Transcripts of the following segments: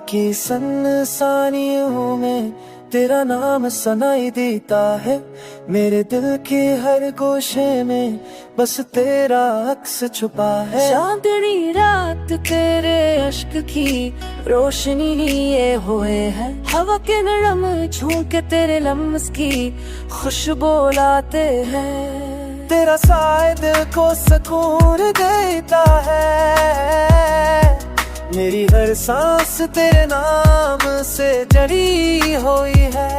की सनसानियों में तेरा नाम सुनाई देता है। मेरे दिल के हर गोशे में बस तेरा अक्स छुपा है। चांदनी रात तेरे अश्क की रोशनी लिए हुए है। हवा के नरम झोंके तेरे लम्स की खुशबू लाते हैं। तेरा साए दिल को सुकून देता है। मेरी हर सांस तेरे नाम से जड़ी हुई है।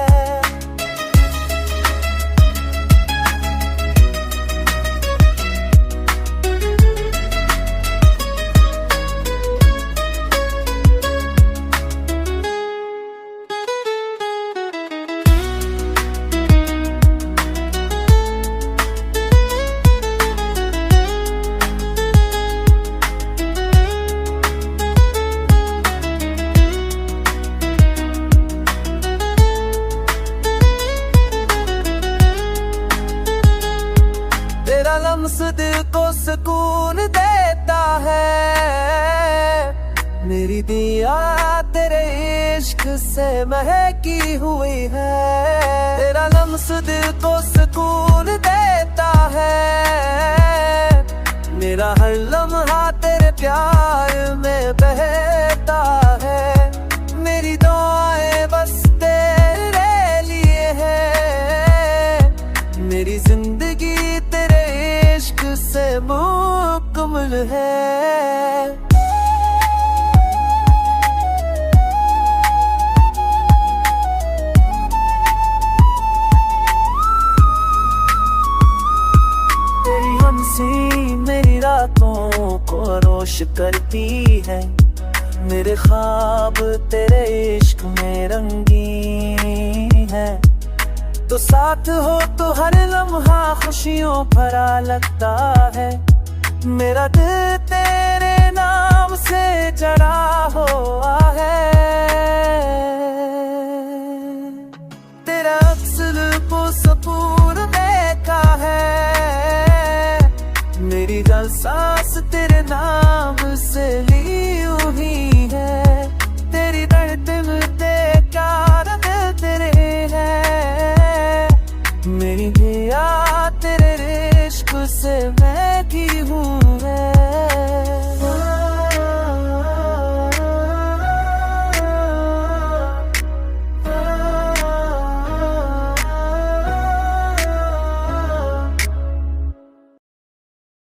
तेरा लम्स दिल को सुकून देता है। मेरी दिया तेरे इश्क से महकी हुई है। तेरा लम्स दिल को सुकून देता है। मेरा हर लम्हा तेरे प्यार में बहता है। मेरी दुआएं बस तेरे लिए है। मेरी जिंदगी तेरे इश्क से मुकम्मल है। तेरी हंसी मेरी रातों को रोश करती है। मेरे ख्वाब तेरे इश्क में रंगीन है। तो साथ हो तो हर लम्हा खुशियों भरा लगता है। मेरा दिल तेरे नाम से जड़ा हुआ है। तेरा अक्सर को सुकून देखा है। मेरी हर सांस तेरे नाम से ली हुई